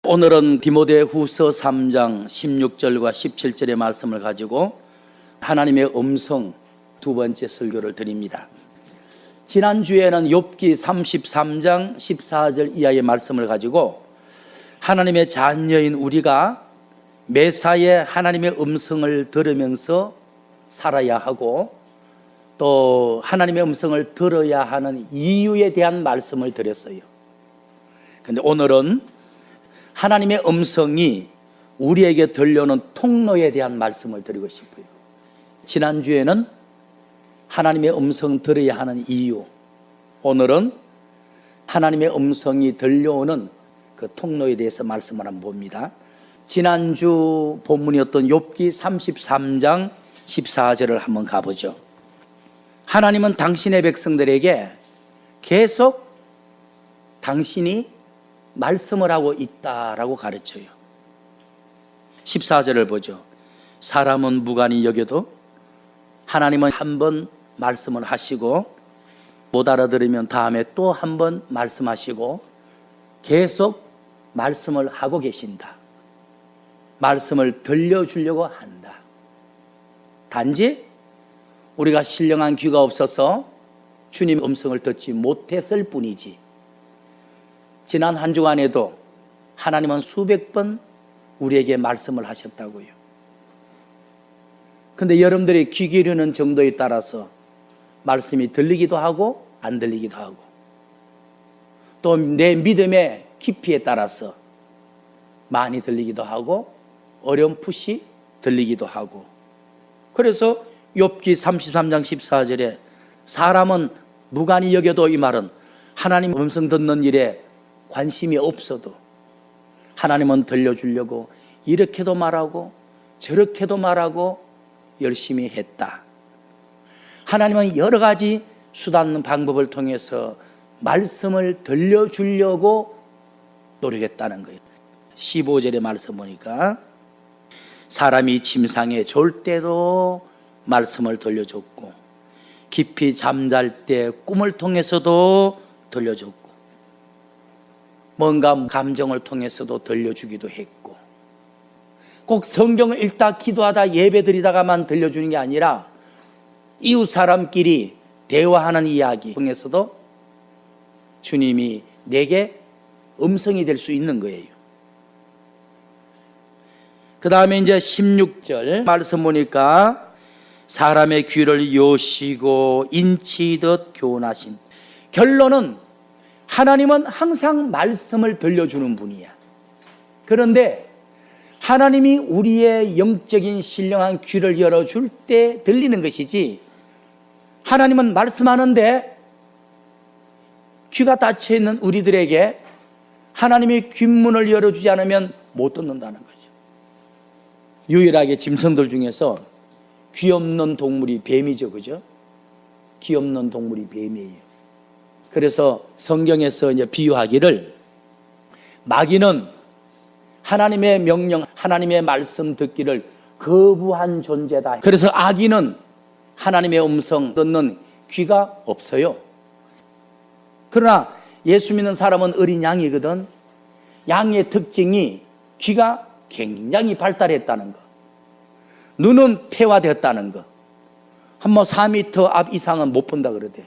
오늘은 디모데후서 3장 16절과 17절의 말씀을 가지고 하나님의 음성 두 번째 설교를 드립니다. 지난주에는 욥기 33장 14절 이하의 말씀을 가지고 하나님의 자녀인 우리가 매사에 하나님의 음성을 들으면서 살아야 하고 또 하나님의 음성을 들어야 하는 이유에 대한 말씀을 드렸어요. 그런데 오늘은 하나님의 음성이 우리에게 들려오는 통로에 대한 말씀을 드리고 싶어요. 지난주에는 하나님의 음성 들어야 하는 이유, 오늘은 하나님의 음성이 들려오는 그 통로에 대해서 말씀을 한번 봅니다. 지난주 본문이었던 욥기 33장 14절을 한번 가보죠. 하나님은 당신의 백성들에게 계속 당신이 말씀을 하고 있다라고 가르쳐요. 14절을 보죠. 사람은 무관히 여겨도 하나님은 한 번 말씀을 하시고 못 알아들으면 다음에 또 한 번 말씀하시고 계속 말씀을 하고 계신다. 말씀을 들려주려고 한다. 단지 우리가 신령한 귀가 없어서 주님 음성을 듣지 못했을 뿐이지, 지난 한 주간에도 하나님은 수백 번 우리에게 말씀을 하셨다고요. 그런데 여러분들이 귀 기르는 정도에 따라서 말씀이 들리기도 하고 안 들리기도 하고, 또 내 믿음의 깊이에 따라서 많이 들리기도 하고 어렴풋이 들리기도 하고. 그래서 욥기 33장 14절에 사람은 무관히 여겨도, 이 말은 하나님 음성 듣는 일에 관심이 없어도 하나님은 들려주려고 이렇게도 말하고 저렇게도 말하고 열심히 했다. 하나님은 여러 가지 수단 방법을 통해서 말씀을 들려주려고 노력했다는 거예요. 15절의 말씀 보니까 사람이 침상에 졸 때도 말씀을 들려줬고 깊이 잠잘 때 꿈을 통해서도 들려줬고 뭔가 감정을 통해서도 들려주기도 했고, 꼭 성경을 읽다 기도하다 예배 드리다가만 들려주는 게 아니라 이웃 사람끼리 대화하는 이야기 통해서도 주님이 내게 음성이 될 수 있는 거예요. 그 다음에 이제 16절 말씀 보니까 사람의 귀를 여시고 인치듯 교훈하신, 결론은 하나님은 항상 말씀을 들려주는 분이야. 그런데 하나님이 우리의 영적인 신령한 귀를 열어줄 때 들리는 것이지, 하나님은 말씀하는데 귀가 닫혀있는 우리들에게 하나님이 귓문을 열어주지 않으면 못 듣는다는 거죠. 유일하게 짐승들 중에서 귀 없는 동물이 뱀이죠, 그죠? 귀 없는 동물이 뱀이에요. 그래서 성경에서 이제 비유하기를, 마귀는 하나님의 명령, 하나님의 말씀 듣기를 거부한 존재다. 그래서 악인은 하나님의 음성 듣는 귀가 없어요. 그러나 예수 믿는 사람은 어린 양이거든. 양의 특징이 귀가 굉장히 발달했다는 거, 눈은 태화되었다는 거, 한 4m 앞 이상은 못 본다 그러대.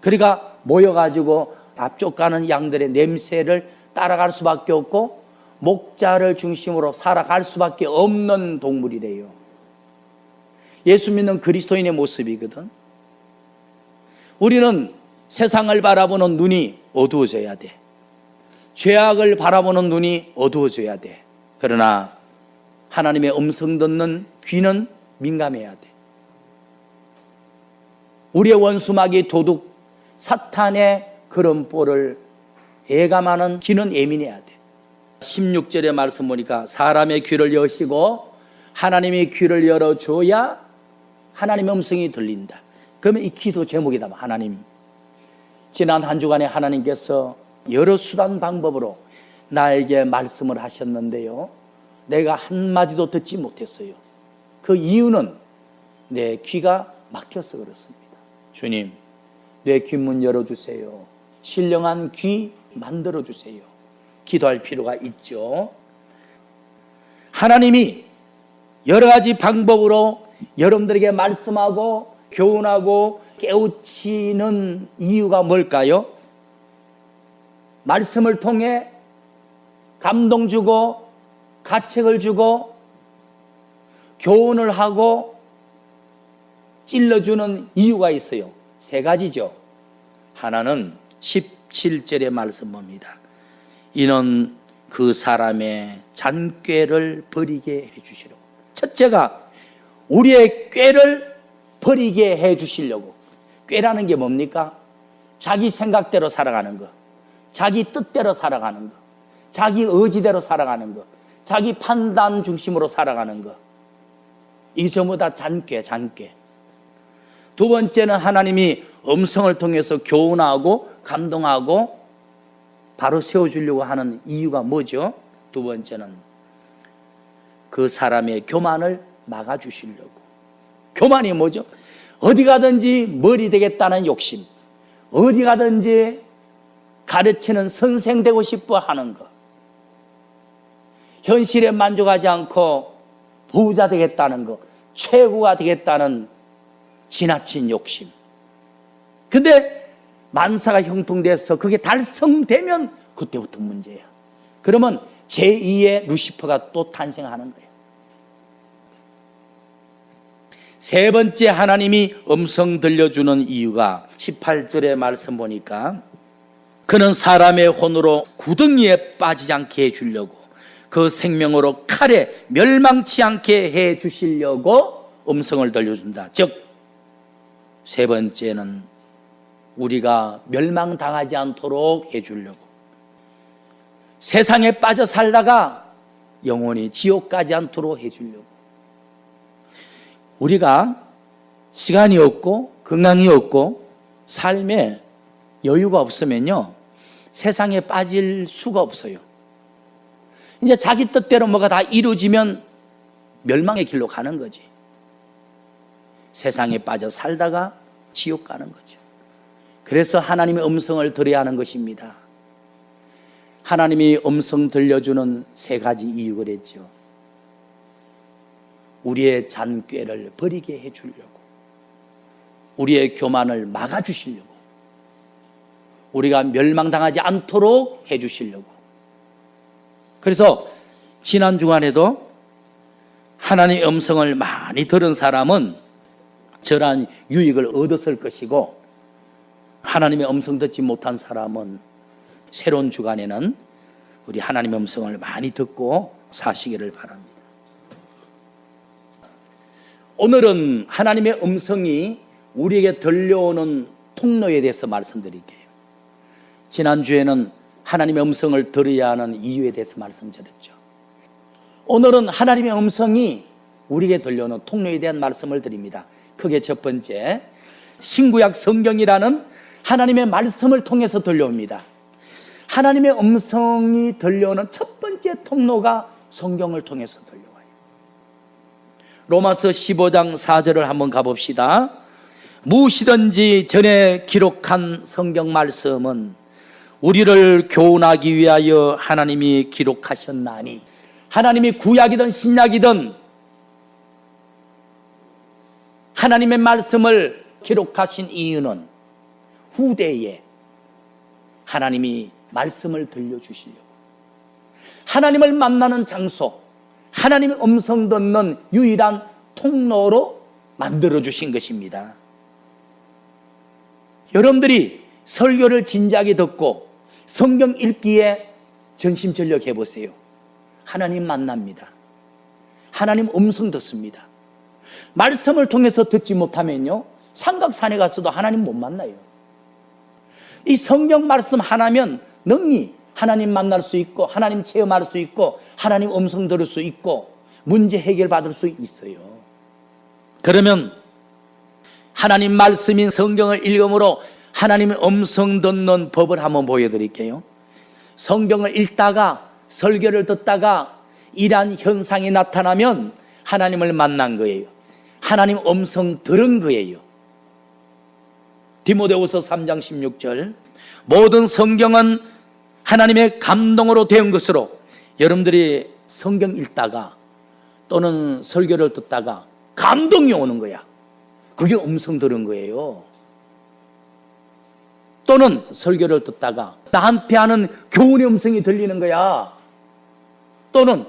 그러니까 모여가지고 앞쪽 가는 양들의 냄새를 따라갈 수밖에 없고 목자를 중심으로 살아갈 수밖에 없는 동물이래요. 예수 믿는 그리스도인의 모습이거든. 우리는 세상을 바라보는 눈이 어두워져야 돼. 죄악을 바라보는 눈이 어두워져야 돼. 그러나 하나님의 음성 듣는 귀는 민감해야 돼. 우리의 원수마귀 도둑 사탄의 그런 뽀를 예감하는 귀는 예민해야 돼. 16절의 말씀 보니까 사람의 귀를 여시고, 하나님의 귀를 열어줘야 하나님의 음성이 들린다. 그러면 이 기도 제목이다. 하나님, 지난 한 주간에 하나님께서 여러 수단 방법으로 나에게 말씀을 하셨는데요, 내가 한마디도 듣지 못했어요. 그 이유는 내 귀가 막혀서 그렇습니다. 주님, 내 귓문 열어주세요. 신령한 귀 만들어주세요. 기도할 필요가 있죠. 하나님이 여러 가지 방법으로 여러분들에게 말씀하고 교훈하고 깨우치는 이유가 뭘까요? 말씀을 통해 감동 주고 가책을 주고 교훈을 하고 찔러주는 이유가 있어요. 세 가지죠. 하나는 17절의 말씀 봅니다. 이는 그 사람의 잔꾀를 버리게 해주시려고. 첫째가 우리의 꾀를 버리게 해주시려고. 꾀라는 게 뭡니까? 자기 생각대로 살아가는 거, 자기 뜻대로 살아가는 거, 자기 의지대로 살아가는 거, 자기 판단 중심으로 살아가는 거. 이게 전부 다 잔꾀. 두 번째는 하나님이 음성을 통해서 교훈하고 감동하고 바로 세워주려고 하는 이유가 뭐죠? 두 번째는 그 사람의 교만을 막아주시려고. 교만이 뭐죠? 어디 가든지 머리 되겠다는 욕심, 어디 가든지 가르치는 선생 되고 싶어 하는 것, 현실에 만족하지 않고 부자 되겠다는 것, 최고가 되겠다는 지나친 욕심. 근데 만사가 형통돼서 그게 달성되면 그때부터 문제야. 그러면 제2의 루시퍼가 또 탄생하는 거예요. 세 번째 하나님이 음성 들려주는 이유가 18절의 말씀 보니까 그는 사람의 혼으로 구덩이에 빠지지 않게 해주려고, 그 생명으로 칼에 멸망치 않게 해주시려고 음성을 들려준다. 즉 세 번째는 우리가 멸망당하지 않도록 해주려고, 세상에 빠져 살다가 영원히 지옥 가지 않도록 해주려고. 우리가 시간이 없고 건강이 없고 삶에 여유가 없으면요, 세상에 빠질 수가 없어요. 이제 자기 뜻대로 뭐가 다 이루어지면 멸망의 길로 가는 거지. 세상에 빠져 살다가 지옥 가는 거죠. 그래서 하나님의 음성을 들어야 하는 것입니다. 하나님이 음성 들려주는 세 가지 이유가 있죠. 우리의 잔꾀를 버리게 해주려고, 우리의 교만을 막아주시려고, 우리가 멸망당하지 않도록 해주시려고. 그래서 지난 주간에도 하나님의 음성을 많이 들은 사람은 저러한 유익을 얻었을 것이고, 하나님의 음성 듣지 못한 사람은 새로운 주간에는 우리 하나님의 음성을 많이 듣고 사시기를 바랍니다. 오늘은 하나님의 음성이 우리에게 들려오는 통로에 대해서 말씀드릴게요. 지난주에는 하나님의 음성을 들어야 하는 이유에 대해서 말씀드렸죠. 오늘은 하나님의 음성이 우리에게 들려오는 통로에 대한 말씀을 드립니다. 크게 첫 번째, 신구약 성경이라는 하나님의 말씀을 통해서 들려옵니다. 하나님의 음성이 들려오는 첫 번째 통로가 성경을 통해서 들려와요. 로마서 15장 4절을 한번 가봅시다. 무엇이든지 전에 기록한 성경 말씀은 우리를 교훈하기 위하여 하나님이 기록하셨나니. 하나님이 구약이든 신약이든 하나님의 말씀을 기록하신 이유는 후대에 하나님이 말씀을 들려주시려고, 하나님을 만나는 장소, 하나님의 음성 듣는 유일한 통로로 만들어주신 것입니다. 여러분들이 설교를 진지하게 듣고 성경 읽기에 전심전력 해보세요. 하나님 만납니다. 하나님 음성 듣습니다. 말씀을 통해서 듣지 못하면요, 삼각산에 가서도 하나님 못 만나요. 이 성경 말씀 하나면 능히 하나님 만날 수 있고, 하나님 체험할 수 있고, 하나님 음성 들을 수 있고, 문제 해결받을 수 있어요. 그러면 하나님 말씀인 성경을 읽음으로 하나님의 음성 듣는 법을 한번 보여드릴게요. 성경을 읽다가 설교를 듣다가 이러한 현상이 나타나면 하나님을 만난 거예요. 하나님 음성 들은 거예요. 디모데후서 3장 16절, 모든 성경은 하나님의 감동으로 되은 것으로 여러분들이 성경 읽다가 또는 설교를 듣다가 감동이 오는 거야. 그게 음성 들은 거예요. 또는 설교를 듣다가 나한테 하는 교훈의 음성이 들리는 거야. 또는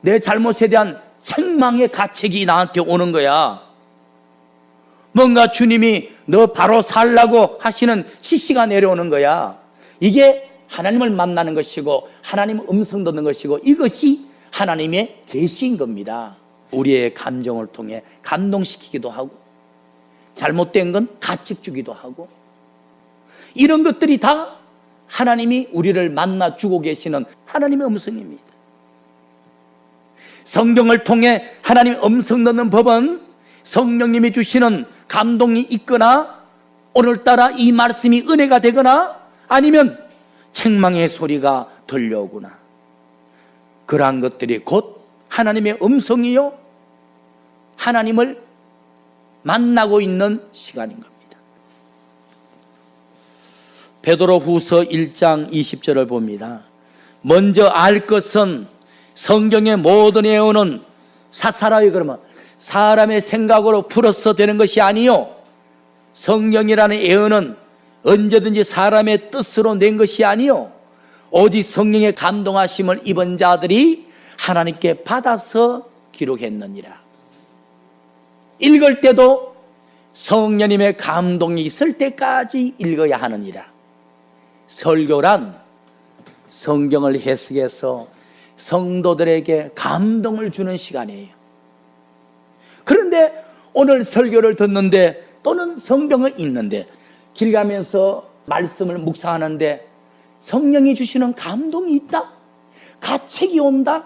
내 잘못에 대한 책망의 가책이 나한테 오는 거야. 뭔가 주님이 너 바로 살라고 하시는 지시가 내려오는 거야. 이게 하나님을 만나는 것이고 하나님 음성 듣는 것이고 이것이 하나님의 계시인 겁니다. 우리의 감정을 통해 감동시키기도 하고 잘못된 건 가책 주기도 하고 이런 것들이 다 하나님이 우리를 만나 주고 계시는 하나님의 음성입니다. 성경을 통해 하나님의 음성 듣는 법은 성령님이 주시는 감동이 있거나 오늘따라 이 말씀이 은혜가 되거나 아니면 책망의 소리가 들려오구나. 그러한 것들이 곧 하나님의 음성이요 하나님을 만나고 있는 시간인 겁니다. 베드로후서 1장 20절을 봅니다. 먼저 알 것은 성경의 모든 예언은 사사라요. 그러면 사람의 생각으로 풀어서 되는 것이 아니요 성경이라는 예언은 언제든지 사람의 뜻으로 낸 것이 아니요 오직 성령의 감동하심을 입은 자들이 하나님께 받아서 기록했느니라. 읽을 때도 성령님의 감동이 있을 때까지 읽어야 하느니라. 설교란 성경을 해석해서 성도들에게 감동을 주는 시간이에요. 그런데 오늘 설교를 듣는데 또는 성경을 읽는데 길 가면서 말씀을 묵상하는데 성령이 주시는 감동이 있다, 가책이 온다,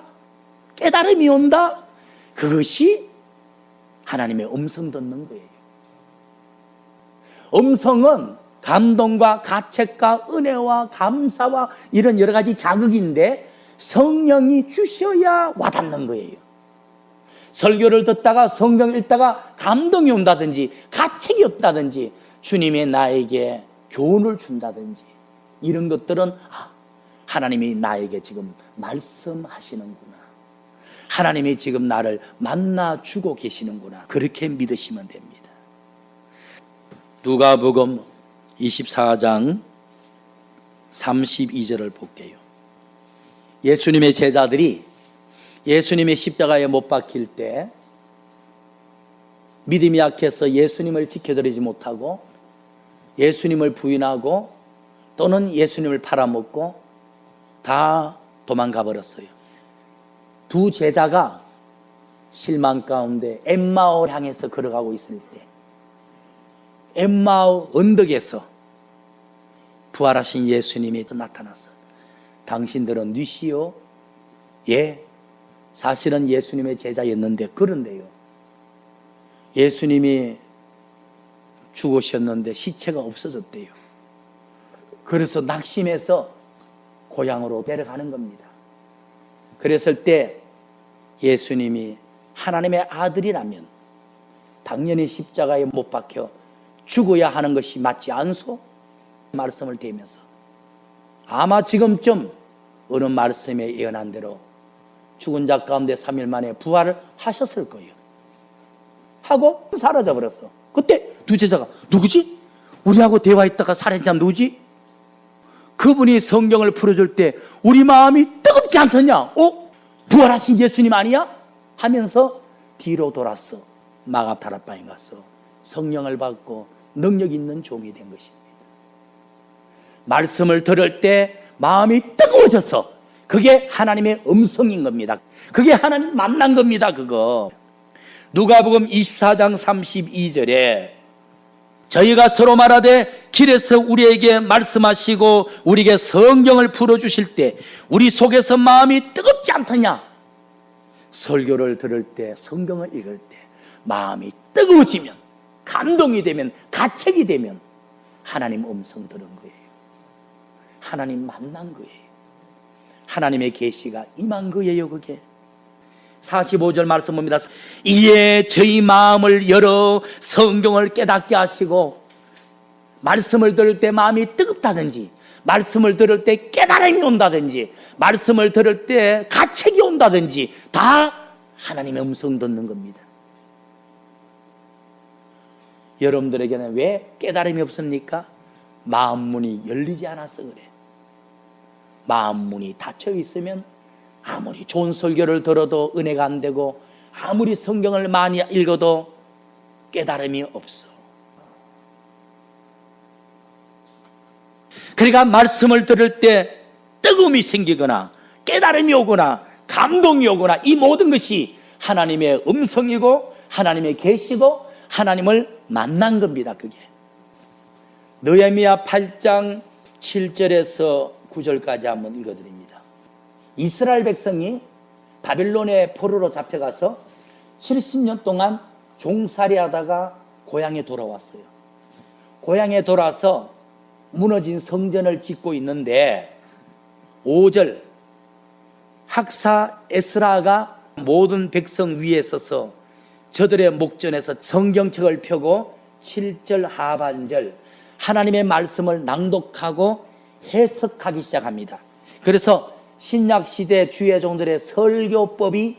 깨달음이 온다. 그것이 하나님의 음성 듣는 거예요. 음성은 감동과 가책과 은혜와 감사와 이런 여러 가지 자극인데 성령이 주셔야 와닿는 거예요. 설교를 듣다가 성경 읽다가 감동이 온다든지 가책이 없다든지 주님이 나에게 교훈을 준다든지 이런 것들은 하나님이 나에게 지금 말씀하시는구나, 하나님이 지금 나를 만나주고 계시는구나, 그렇게 믿으시면 됩니다. 누가복음 24장 32절을 볼게요. 예수님의 제자들이 예수님의 십자가에 못 박힐 때 믿음이 약해서 예수님을 지켜드리지 못하고 예수님을 부인하고 또는 예수님을 팔아먹고 다 도망가 버렸어요. 두 제자가 실망 가운데 엠마오를 향해서 걸어가고 있을 때 엠마오 언덕에서 부활하신 예수님이 나타났어. 당신들은 뉘시오? 예, 사실은 예수님의 제자였는데 그런데요, 예수님이 죽으셨는데 시체가 없어졌대요. 그래서 낙심해서 고향으로 내려가는 겁니다. 그랬을 때 예수님이 하나님의 아들이라면 당연히 십자가에 못 박혀 죽어야 하는 것이 맞지 않소? 말씀을 대면서 아마 지금쯤 어느 말씀에 예언한 대로 죽은 자 가운데 3일 만에 부활을 하셨을 거예요. 하고 사라져 버렸어. 그때 두 제자가 누구지? 우리하고 대화했다가 사라진 사람 누구지? 그분이 성경을 풀어줄 때 우리 마음이 뜨겁지 않더냐? 부활하신 예수님 아니야? 하면서 뒤로 돌았어. 마가다락방에 갔어. 성령을 받고 능력 있는 종이 된 것입니다. 말씀을 들을 때 마음이 뜨거워져서 그게 하나님의 음성인 겁니다. 그게 하나님 만난 겁니다. 그거 누가복음 24장 32절에 저희가 서로 말하되 길에서 우리에게 말씀하시고 우리에게 성경을 풀어주실 때 우리 속에서 마음이 뜨겁지 않더냐? 설교를 들을 때 성경을 읽을 때 마음이 뜨거워지면 감동이 되면 가책이 되면 하나님 음성 들은 거예요. 하나님 만난 거예요. 하나님의 계시가 임한 거예요. 그게 45절 말씀 봅니다. 이에 저희 마음을 열어 성경을 깨닫게 하시고 말씀을 들을 때 마음이 뜨겁다든지 말씀을 들을 때 깨달음이 온다든지, 말씀을 들을 때 가책이 온다든지, 다 하나님의 음성 듣는 겁니다. 여러분들에게는 왜 깨달음이 없습니까? 마음 문이 열리지 않아서 그래. 마음 문이 닫혀 있으면 아무리 좋은 설교를 들어도 은혜가 안 되고, 아무리 성경을 많이 읽어도 깨달음이 없어. 그러니까 말씀을 들을 때 뜨거움이 생기거나 깨달음이 오거나 감동이 오거나, 이 모든 것이 하나님의 음성이고 하나님의 계시고 하나님을 만난 겁니다. 그게 느헤미야 8장 7절에서 9절까지 한번 읽어드립니다. 이스라엘 백성이 바빌론의 포로로 잡혀가서 70년 동안 종살이 하다가 고향에 돌아왔어요. 고향에 돌아서 무너진 성전을 짓고 있는데 5절, 학사 에스라가 모든 백성 위에 서서 저들의 목전에서 성경책을 펴고 7절 하반절 하나님의 말씀을 낭독하고 해석하기 시작합니다. 그래서 신약시대 주의종들의 설교법이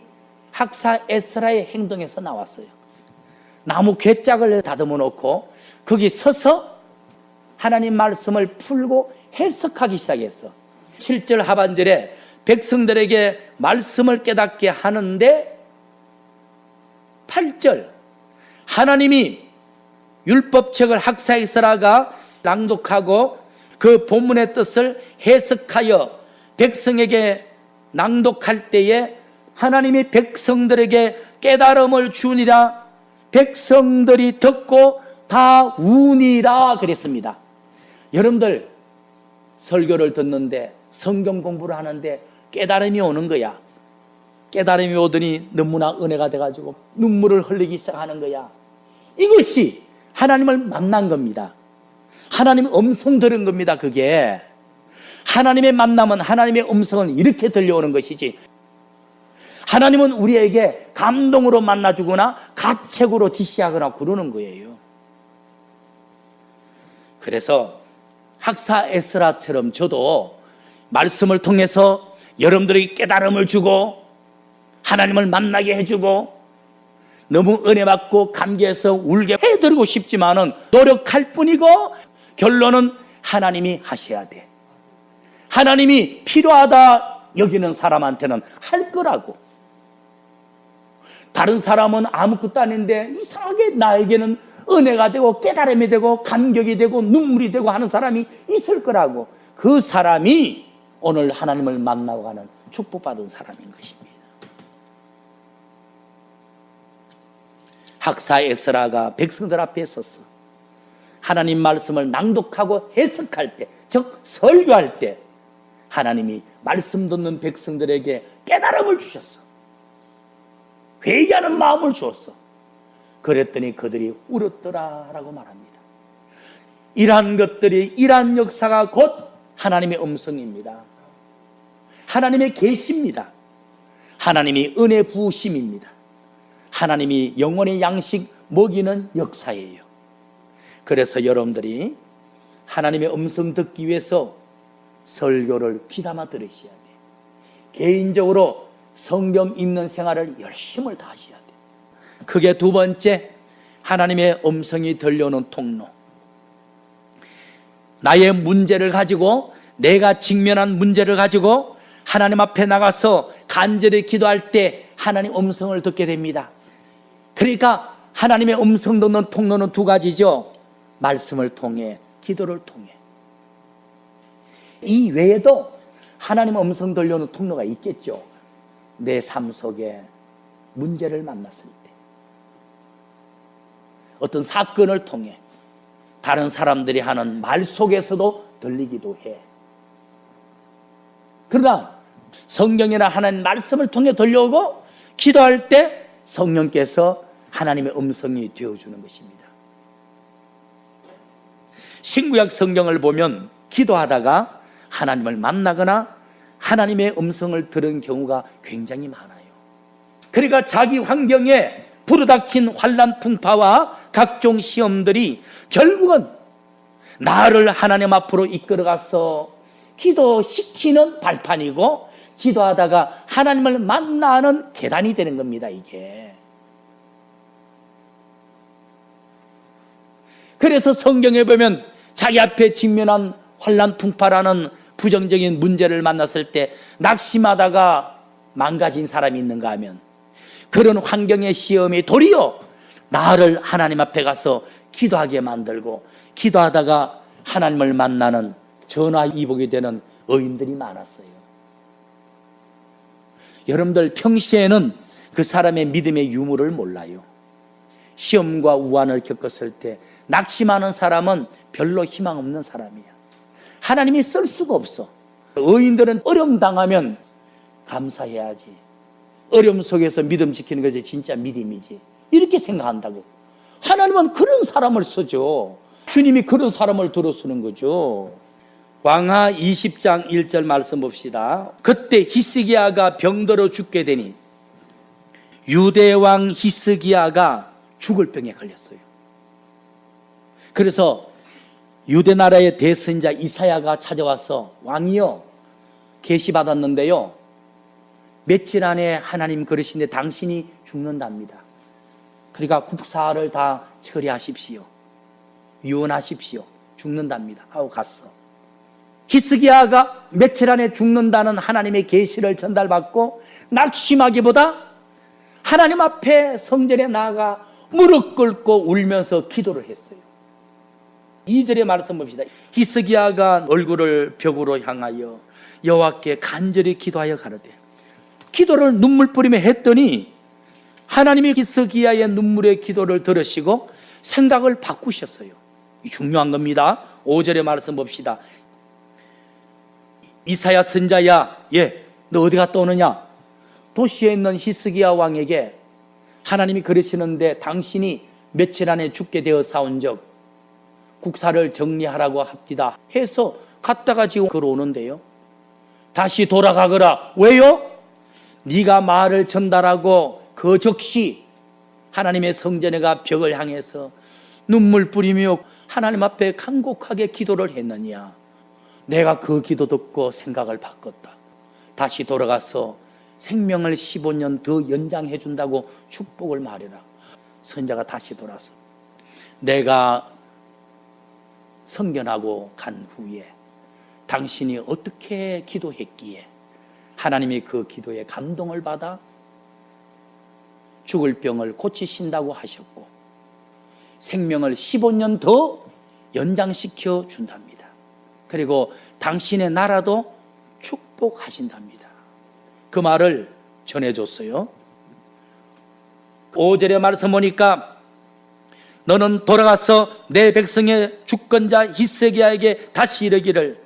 학사 에스라의 행동에서 나왔어요. 나무 궤짝을 다듬어 놓고 거기 서서 하나님 말씀을 풀고 해석하기 시작했어. 7절 하반절에 백성들에게 말씀을 깨닫게 하는데, 8절 하나님이 율법책을 학사 에스라가 낭독하고 그 본문의 뜻을 해석하여 백성에게 낭독할 때에 하나님이 백성들에게 깨달음을 주니라, 백성들이 듣고 다 우니라 그랬습니다. 여러분들 설교를 듣는데, 성경 공부를 하는데 깨달음이 오는 거야. 깨달음이 오더니 너무나 은혜가 돼가지고 눈물을 흘리기 시작하는 거야. 이것이 하나님을 만난 겁니다. 하나님의 음성 들은 겁니다. 그게 하나님의 만남은, 하나님의 음성은 이렇게 들려오는 것이지, 하나님은 우리에게 감동으로 만나주거나 가책으로 지시하거나 그러는 거예요. 그래서 학사 에스라처럼 저도 말씀을 통해서 여러분들에게 깨달음을 주고 하나님을 만나게 해주고 너무 은혜 받고 감개해서 울게 해드리고 싶지만은 노력할 뿐이고, 결론은 하나님이 하셔야 돼. 하나님이 필요하다 여기는 사람한테는 할 거라고. 다른 사람은 아무것도 아닌데 이상하게 나에게는 은혜가 되고 깨달음이 되고 감격이 되고 눈물이 되고 하는 사람이 있을 거라고. 그 사람이 오늘 하나님을 만나고 가는 축복받은 사람인 것입니다. 학사 에스라가 백성들 앞에 섰어. 하나님 말씀을 낭독하고 해석할 때, 즉 설교할 때 하나님이 말씀 듣는 백성들에게 깨달음을 주셨어. 회개하는 마음을 주었어. 그랬더니 그들이 울었더라라고 말합니다. 이러한 것들이, 이러한 역사가 곧 하나님의 음성입니다. 하나님의 계시입니다. 하나님이 은혜 부으심입니다. 하나님이 영혼의 양식 먹이는 역사예요. 그래서 여러분들이 하나님의 음성 듣기 위해서 설교를 귀담아 들으셔야 돼요. 개인적으로 성경 읽는 생활을 열심을 다하셔야 돼요. 그게 두 번째, 하나님의 음성이 들려오는 통로. 나의 문제를 가지고, 내가 직면한 문제를 가지고 하나님 앞에 나가서 간절히 기도할 때 하나님 음성을 듣게 됩니다. 그러니까 하나님의 음성 듣는 통로는 두 가지죠. 말씀을 통해, 기도를 통해. 이 외에도 하나님의 음성 들려오는 통로가 있겠죠. 내 삶 속에 문제를 만났을 때, 어떤 사건을 통해, 다른 사람들이 하는 말 속에서도 들리기도 해. 그러나 성경이나 하나님 말씀을 통해 들려오고, 기도할 때 성령께서 하나님의 음성이 되어주는 것입니다. 신구약 성경을 보면 기도하다가 하나님을 만나거나 하나님의 음성을 들은 경우가 굉장히 많아요. 그러니까 자기 환경에 부르닥친 환난 풍파와 각종 시험들이 결국은 나를 하나님 앞으로 이끌어가서 기도시키는 발판이고 기도하다가 하나님을 만나는 계단이 되는 겁니다. 이게. 그래서 성경에 보면 자기 앞에 직면한 환난 풍파라는 부정적인 문제를 만났을 때 낙심하다가 망가진 사람이 있는가 하면 그런 환경의 시험이 도리어 나를 하나님 앞에 가서 기도하게 만들고 기도하다가 하나님을 만나는 전화위복이 되는 의인들이 많았어요. 여러분들 평시에는 그 사람의 믿음의 유무를 몰라요. 시험과 우환을 겪었을 때 낙심하는 사람은 별로 희망 없는 사람이야. 하나님이 쓸 수가 없어. 의인들은 어려움 당하면 감사해야지. 어려움 속에서 믿음 지키는 것이 진짜 믿음이지. 이렇게 생각한다고. 하나님은 그런 사람을 쓰죠. 주님이 그런 사람을 들어 쓰는 거죠. 왕하 20장 1절 말씀 봅시다. 그때 히스기야가 병들어 죽게 되니 유대 왕 히스기야가 죽을 병에 걸렸어요. 그래서 유대 나라의 대선자 이사야가 찾아와서 왕이요 계시받았는데요 며칠 안에 하나님 그러신데 당신이 죽는답니다. 그러니까 국사를 다 처리하십시오. 유언하십시오. 죽는답니다 하고 갔어. 히스기야가 며칠 안에 죽는다는 하나님의 계시를 전달받고 낙심하기보다 하나님 앞에 성전에 나아가 무릎 꿇고 울면서 기도를 했어요. 2절의 말씀 봅시다. 히스기야가 얼굴을 벽으로 향하여 여호와께 간절히 기도하여 가로되 기도를 눈물 뿌리며 했더니 하나님이 히스기야의 눈물의 기도를 들으시고 생각을 바꾸셨어요. 중요한 겁니다. 5절의 말씀 봅시다. 이사야 선자야, 너 어디 갔다 오느냐? 도시에 있는 히스기야 왕에게 하나님이 그러시는데 당신이 며칠 안에 죽게 되어 사온즉 국사를 정리하라고 합디다 해서 갔다가 지금 걸어오는데요. 다시 돌아가거라. 왜요? 네가 말을 전달하고 그 즉시 하나님의 성전에 가 벽을 향해서 눈물 뿌리며 하나님 앞에 간곡하게 기도를 했느냐. 내가 그 기도 듣고 생각을 바꿨다. 다시 돌아가서 생명을 15년 더 연장해 준다고 축복을 말해라. 선자가 다시 돌아서 내가 성견하고 간 후에 당신이 어떻게 기도했기에 하나님이 그 기도에 감동을 받아 죽을 병을 고치신다고 하셨고 생명을 15년 더 연장시켜 준답니다. 그리고 당신의 나라도 축복하신답니다. 그 말을 전해줬어요. 5절의 말씀 보니까 너는 돌아가서 내 백성의 주권자 히스기야에게 다시 이르기를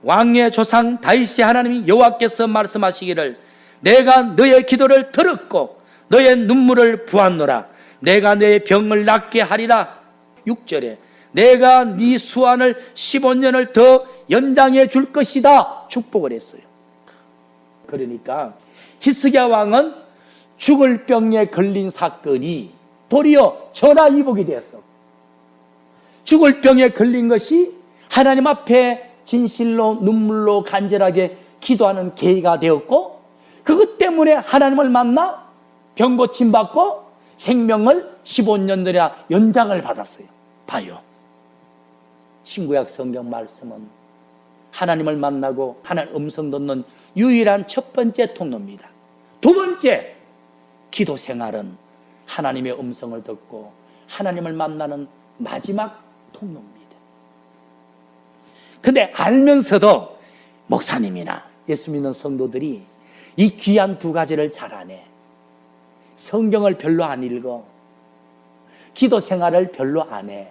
왕의 조상 다윗의 하나님이 여호와께서 말씀하시기를 내가 너의 기도를 들었고 너의 눈물을 부었노라. 내가 내 병을 낫게 하리라. 6절에 내가 네 수완을 15년을 더 연장해 줄 것이다 축복을 했어요. 그러니까 히스기야 왕은 죽을 병에 걸린 사건이 도리어 전화위복이 되었어. 죽을 병에 걸린 것이 하나님 앞에 진실로 눈물로 간절하게 기도하는 계기가 되었고 그것 때문에 하나님을 만나 병 고침 받고 생명을 15년이나 연장을 받았어요. 봐요. 신구약 성경 말씀은 하나님을 만나고 하나님 음성 듣는 유일한 첫 번째 통로입니다. 두 번째 기도 생활은 하나님의 음성을 듣고 하나님을 만나는 마지막 통로입니다. 근데 알면서도 목사님이나 예수 믿는 성도들이 이 귀한 두 가지를 잘 안 해. 성경을 별로 안 읽어. 기도 생활을 별로 안 해.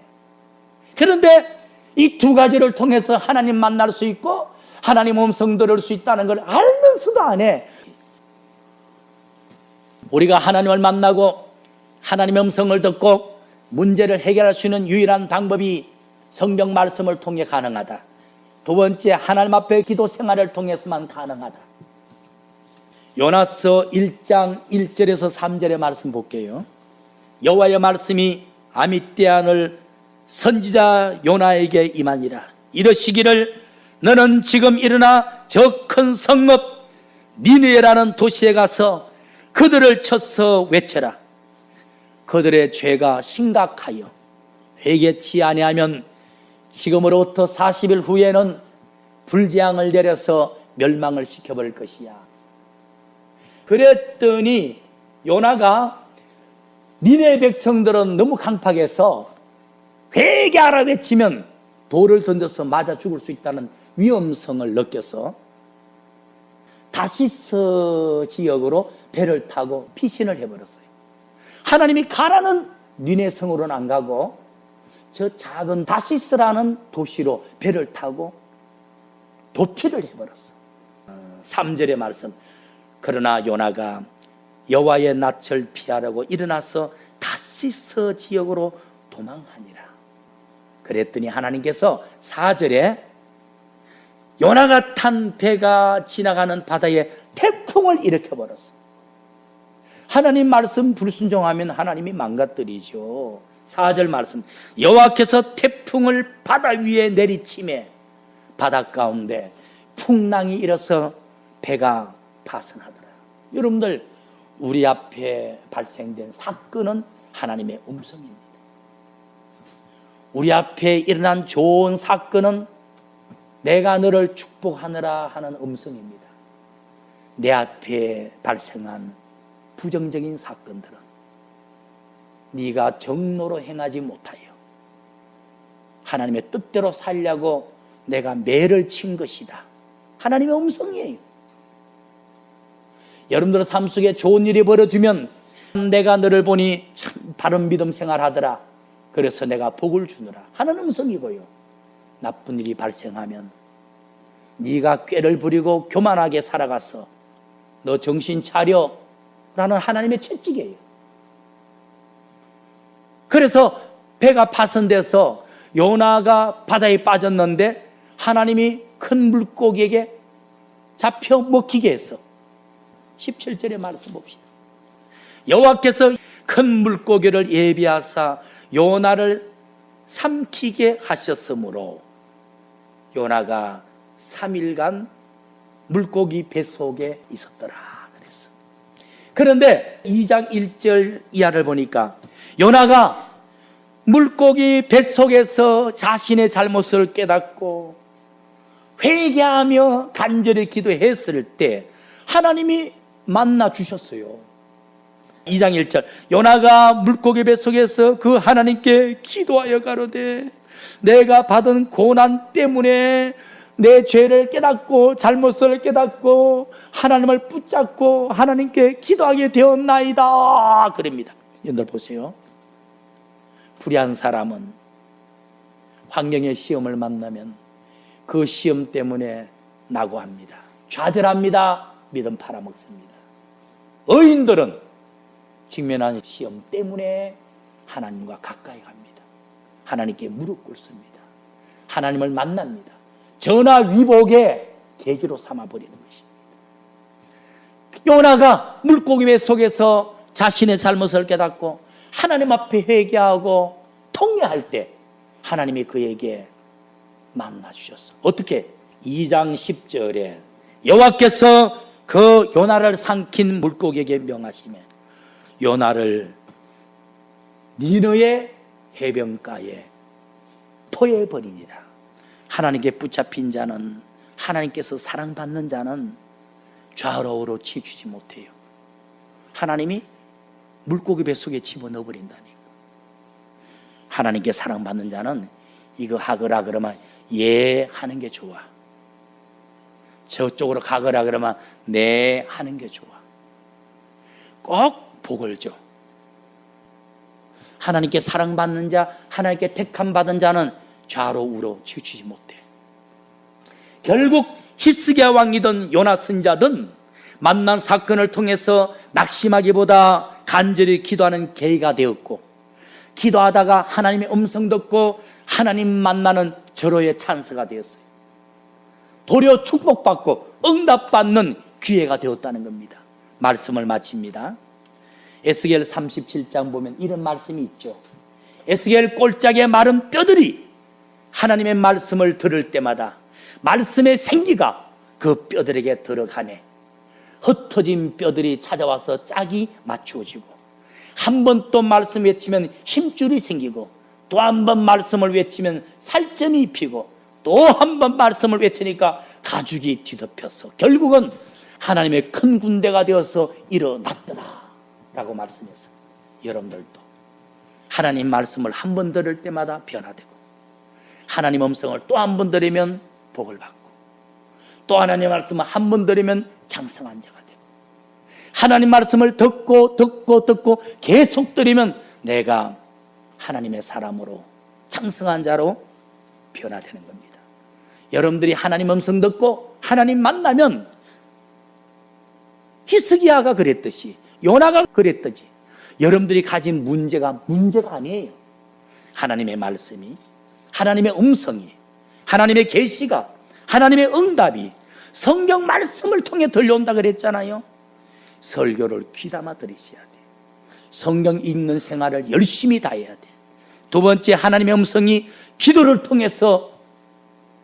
그런데 이 두 가지를 통해서 하나님 만날 수 있고 하나님 음성 들을 수 있다는 걸 알면서도 안 해. 우리가 하나님을 만나고 하나님의 음성을 듣고 문제를 해결할 수 있는 유일한 방법이 성경 말씀을 통해 가능하다. 두 번째, 하나님 앞에 기도 생활을 통해서만 가능하다. 요나서 1장 1절에서 3절의 말씀 볼게요. 여호와의 말씀이 아미떼아를 선지자 요나에게 임하니라. 이르시기를 너는 지금 일어나 저 큰 성읍 니느웨라는 도시에 가서 그들을 쳐서 외쳐라. 그들의 죄가 심각하여 회개치 아니하면 지금으로부터 40일 후에는 불재앙을 내려서 멸망을 시켜버릴 것이야. 그랬더니 요나가 니네 백성들은 너무 강팍해서 회개하라 외치면 돌을 던져서 맞아 죽을 수 있다는 위험성을 느껴서 다시스 지역으로 배를 타고 피신을 해버렸어요. 하나님이 가라는 니네 성으로는 안 가고 저 작은 다시스라는 도시로 배를 타고 도피를 해버렸어. 3절의 말씀, 그러나 요나가 여호와의 낯을 피하려고 일어나서 다시스 지역으로 도망하니라. 그랬더니 하나님께서 4절에 요나가 탄 배가 지나가는 바다에 태풍을 일으켜버렸어. 하나님 말씀 불순종하면 하나님이 망가뜨리죠. 4절 말씀, 여호와께서 태풍을 바다 위에 내리치매 바다 가운데 풍랑이 일어서 배가 파선하더라. 여러분들, 우리 앞에 발생된 사건은 하나님의 음성입니다. 우리 앞에 일어난 좋은 사건은 내가 너를 축복하느라 하는 음성입니다. 내 앞에 발생한 부정적인 사건들은 네가 정로로 행하지 못하여 하나님의 뜻대로 살려고 내가 매를 친 것이다. 하나님의 음성이에요. 여러분들 삶 속에 좋은 일이 벌어지면 내가 너를 보니 참 바른 믿음 생활하더라. 그래서 내가 복을 주느라 하는 음성이고요. 나쁜 일이 발생하면 네가 꾀를 부리고 교만하게 살아가서 너 정신 차려 라는 하나님의 채찍이에요. 그래서 배가 파손돼서 요나가 바다에 빠졌는데 하나님이 큰 물고기에게 잡혀 먹히게 했어. 17절의 말씀 봅시다. 여호와께서 큰 물고기를 예비하사 요나를 삼키게 하셨으므로 요나가 3일간 물고기 뱃속에 있었더라 그랬어. 그런데 2장 1절 이하를 보니까 요나가 물고기 뱃속에서 자신의 잘못을 깨닫고 회개하며 간절히 기도했을 때 하나님이 만나 주셨어요. 2장 1절, 요나가 물고기 뱃속에서 그 하나님께 기도하여 가로되 내가 받은 고난 때문에 내 죄를 깨닫고 잘못을 깨닫고 하나님을 붙잡고 하나님께 기도하게 되었나이다 그럽니다. 여러분들 보세요. 불의한 사람은 환경의 시험을 만나면 그 시험 때문에 낙오합니다. 좌절합니다. 믿음 팔아먹습니다. 의인들은 직면한 시험 때문에 하나님과 가까이 갑니다. 하나님께 무릎 꿇습니다. 하나님을 만납니다. 전화위복의 계기로 삼아버리는 것입니다. 요나가 물고기 배 속에서 자신의 잘못을 깨닫고 하나님 앞에 회개하고 통회할 때 하나님이 그에게 만나 주셨어. 어떻게? 2장 10절에 여호와께서 그 요나를 삼킨 물고기에게 명하시며 요나를 니느의 해변가에 토해버리니라. 하나님께 붙잡힌 자는, 하나님께서 사랑받는 자는 좌우로 치우치지 못해요. 하나님이 물고기 뱃속에 집어넣어버린다니까. 하나님께 사랑받는 자는 이거 하거라 그러면 예 하는 게 좋아. 저쪽으로 가거라 그러면 네 하는 게 좋아. 꼭 복을 줘. 하나님께 사랑받는 자, 하나님께 택함받은 자는 좌로 우로 치우치지 못해. 결국 히스기야 왕이든 요나 선자든 만난 사건을 통해서 낙심하기보다 간절히 기도하는 계기가 되었고, 기도하다가 하나님의 음성 듣고 하나님 만나는 절호의 찬스가 되었어요. 도리어 축복받고 응답받는 기회가 되었다는 겁니다. 말씀을 마칩니다. 에스겔 37장 보면 이런 말씀이 있죠. 에스겔 꼴짝의 마른 뼈들이 하나님의 말씀을 들을 때마다 말씀의 생기가 그 뼈들에게 들어가네. 흩어진 뼈들이 찾아와서 짝이 맞추어지고, 한 번 또 말씀 외치면 힘줄이 생기고, 또 한 번 말씀을 외치면 살점이 입히고, 또 한 번 말씀을 외치니까 가죽이 뒤덮여서 결국은 하나님의 큰 군대가 되어서 일어났더라 라고 말씀해서, 여러분들도 하나님 말씀을 한 번 들을 때마다 변화되고, 하나님 음성을 또 한 번 들으면 복을 받고, 또 하나님 말씀을 한 번 들으면 장성한 자가 되고, 하나님 말씀을 듣고 계속 들으면 내가 하나님의 사람으로 장성한 자로 변화되는 겁니다. 여러분들이 하나님 음성 듣고 하나님 만나면 히스기야가 그랬듯이, 요나가 그랬듯이 여러분들이 가진 문제가 아니에요. 하나님의 말씀이, 하나님의 음성이, 하나님의 계시가, 하나님의 응답이 성경 말씀을 통해 들려온다 그랬잖아요. 설교를 귀담아 들으셔야 돼. 성경 읽는 생활을 열심히 다해야 돼. 두 번째, 하나님의 음성이 기도를 통해서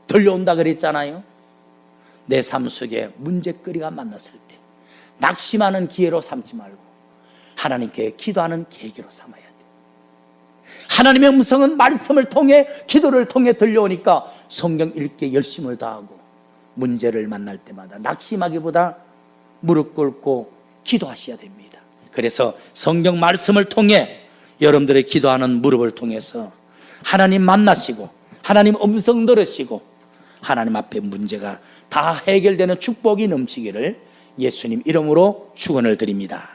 들려온다 그랬잖아요. 내 삶 속에 문제거리가 만났을 때 낙심하는 기회로 삼지 말고 하나님께 기도하는 계기로 삼아야 돼. 하나님의 음성은 말씀을 통해, 기도를 통해 들려오니까 성경 읽기에 열심을 다하고 문제를 만날 때마다 낙심하기보다 무릎 꿇고 기도하셔야 됩니다. 그래서 성경 말씀을 통해 여러분들의 기도하는 무릎을 통해서 하나님 만나시고, 하나님 음성 들으시고, 하나님 앞에 문제가 다 해결되는 축복이 넘치기를 예수님 이름으로 축원을 드립니다.